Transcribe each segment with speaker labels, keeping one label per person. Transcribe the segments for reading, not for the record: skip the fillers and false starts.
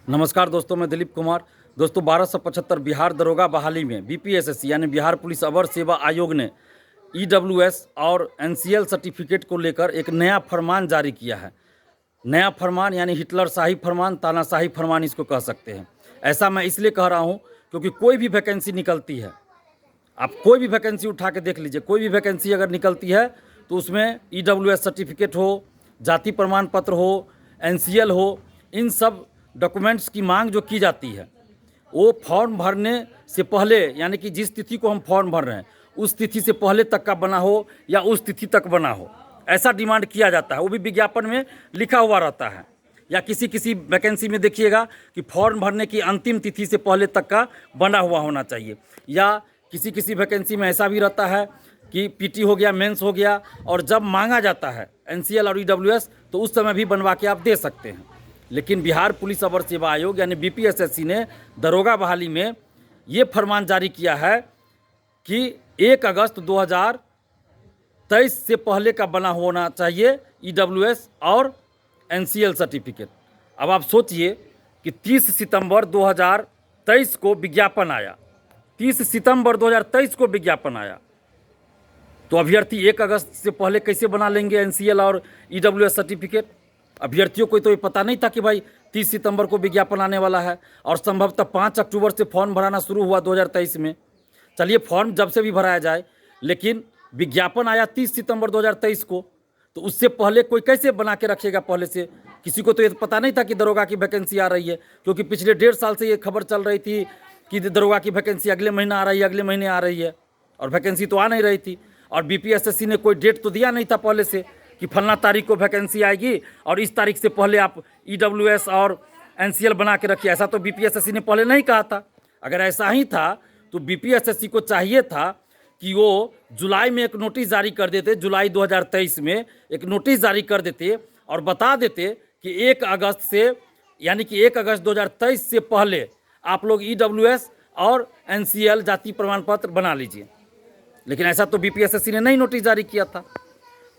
Speaker 1: नमस्कार दोस्तों, मैं दिलीप कुमार। दोस्तों 1275 बिहार दरोगा बहाली में बीपीएसएससी यानी बिहार पुलिस अवर सेवा आयोग ने ईडब्ल्यूएस और एनसीएल सर्टिफिकेट को लेकर एक नया फरमान जारी किया है। नया फरमान यानी हिटलरशाही फरमान, तानाशाही फरमान इसको कह सकते हैं। ऐसा मैं इसलिए कह रहा हूँ क्योंकि कोई भी वैकेंसी निकलती है, आप कोई भी वैकेंसी उठा के देख लीजिए, कोई भी वैकेंसी अगर निकलती है तो उसमें ईडब्ल्यूएस सर्टिफिकेट हो, जाति प्रमाण पत्र हो, एनसीएल हो, इन सब डॉक्यूमेंट्स की मांग जो की जाती है वो फॉर्म भरने से पहले, यानी कि जिस तिथि को हम फॉर्म भर रहे हैं उस तिथि से पहले तक का बना हो या उस तिथि तक बना हो, ऐसा डिमांड किया जाता है। वो भी विज्ञापन में लिखा हुआ रहता है। या किसी किसी वैकेंसी में देखिएगा कि फॉर्म भरने की अंतिम तिथि से पहले तक का बना हुआ होना चाहिए। या किसी किसी वैकेंसी में ऐसा भी रहता है कि पीटी हो गया, मेंस हो गया, और जब मांगा जाता है एनसीएल और ईडब्ल्यूएस तो उस समय भी बनवा के आप दे सकते हैं। लेकिन बिहार पुलिस अवर सेवा आयोग यानी बीपीएसएससी ने दरोगा बहाली में ये फरमान जारी किया है कि 1 अगस्त 2023 से पहले का बना होना चाहिए ईडब्ल्यूएस और एनसीएल सर्टिफिकेट। अब आप सोचिए कि 30 सितंबर 2023 को विज्ञापन आया, 30 सितंबर 2023 को विज्ञापन आया, तो अभ्यर्थी 1 अगस्त से पहले कैसे बना लेंगे एनसीएल और ईडब्ल्यूएस सर्टिफिकेट? अभ्यर्थियों को तो ये पता नहीं था कि भाई 30 सितंबर को विज्ञापन आने वाला है, और संभवतः 5 अक्टूबर से फॉर्म भराना शुरू हुआ 2023 में। चलिए फॉर्म जब से भी भराया जाए, लेकिन विज्ञापन आया 30 सितंबर 2023 को, तो उससे पहले कोई कैसे बना के रखेगा पहले से? किसी को तो ये पता नहीं था कि दरोगा की वैकेंसी आ रही है, क्योंकि पिछले 1.5 साल से ये खबर चल रही थी कि दरोगा की वैकेंसी अगले महीना आ रही है, अगले महीने आ रही है, और वैकेंसी तो आ नहीं रही थी। और बीपीएसएससी ने कोई डेट तो दिया नहीं था पहले से कि फलना तारीख को वैकेंसी आएगी और इस तारीख से पहले आप ईडब्ल्यूएस और एनसीएल बना के रखिए। ऐसा तो बीपीएसएससी ने पहले नहीं कहा था। अगर ऐसा ही था तो बीपीएसएससी को चाहिए था कि वो जुलाई में एक नोटिस जारी कर देते, जुलाई 2023 में एक नोटिस जारी कर देते और बता देते कि 1 अगस्त से, यानी कि 1 अगस्त 2023 से पहले आप लोग ईडब्ल्यूएस और एनसीएल जाति प्रमाण पत्र बना लीजिए। लेकिन ऐसा तो बीपीएसएससी ने नहीं नोटिस जारी किया था।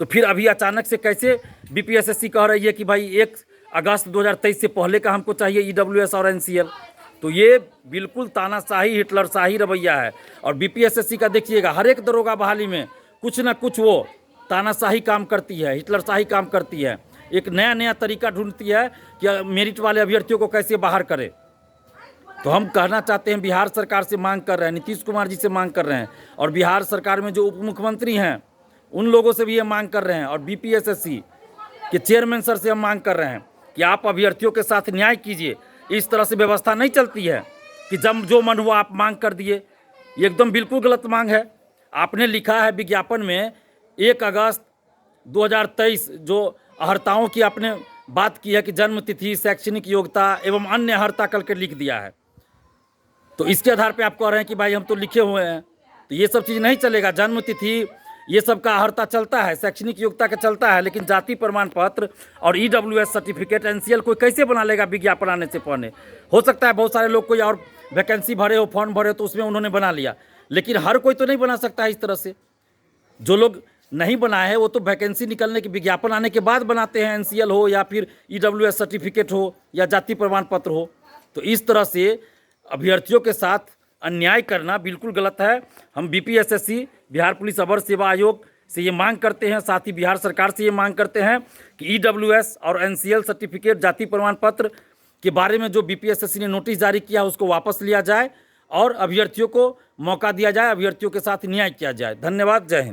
Speaker 1: तो फिर अभी अचानक से कैसे बीपीएसएससी कह रही है कि भाई 1 अगस्त 2023 से पहले का हमको चाहिए ईडब्ल्यूएस और एनसीएल? तो ये बिल्कुल तानाशाही, हिटलरशाही रवैया है। और बीपीएसएससी का देखिएगा, हर एक दरोगा बहाली में कुछ ना कुछ वो तानाशाही काम करती है, हिटलरशाही काम करती है। एक नया नया तरीका ढूंढती है कि मेरिट वाले अभ्यर्थियों को कैसे बाहर करे। तो हम कहना चाहते हैं, बिहार सरकार से मांग कर रहे हैं, नीतीश कुमार जी से मांग कर रहे हैं, और बिहार सरकार में जो उप मुख्यमंत्री हैं उन लोगों से भी ये मांग कर रहे हैं, और बीपीएसएससी के चेयरमैन सर से हम मांग कर रहे हैं कि आप अभ्यर्थियों के साथ न्याय कीजिए। इस तरह से व्यवस्था नहीं चलती है कि जब जो मन हुआ आप मांग कर दिए। ये एकदम बिल्कुल गलत मांग है। आपने लिखा है विज्ञापन में 1 अगस्त 2023, जो अहर्ताओं की आपने बात की है कि जन्म तिथि, शैक्षणिक योग्यता एवं अन्य अहर्ता करके लिख दिया है। तो इसके आधार पर आप कह रहे हैं कि भाई हम तो लिखे हुए हैं। तो ये सब चीज़ नहीं चलेगा। जन्म तिथि ये सब का अहर्ता चलता है, शैक्षणिक योग्यता का चलता है, लेकिन जाति प्रमाण पत्र और ईडब्ल्यूएस सर्टिफिकेट, एनसीएल कोई कैसे बना लेगा विज्ञापन आने से पहले? हो सकता है बहुत सारे लोग कोई और वैकेंसी भरे हो, फॉर्म भरे हो, तो उसमें उन्होंने बना लिया, लेकिन हर कोई तो नहीं बना सकता है इस तरह से। जो लोग नहीं बनाए हैं वो तो वैकेंसी निकलने के, विज्ञापन आने के बाद बनाते हैं, एनसीएल हो या फिर ईडब्ल्यूएस सर्टिफिकेट हो या जाति प्रमाण पत्र हो। तो इस तरह से अभ्यर्थियों के साथ अन्याय करना बिल्कुल गलत है। हम बीपीएसएससी, बिहार पुलिस अवर सेवा आयोग से ये मांग करते हैं, साथ ही बिहार सरकार से ये मांग करते हैं कि ईडब्ल्यूएस और एनसीएल सर्टिफिकेट, जाति प्रमाण पत्र के बारे में जो बीपीएसएससी ने नोटिस जारी किया उसको वापस लिया जाए और अभ्यर्थियों को मौका दिया जाए, अभ्यर्थियों के साथ न्याय किया जाए। धन्यवाद। जय हिंद।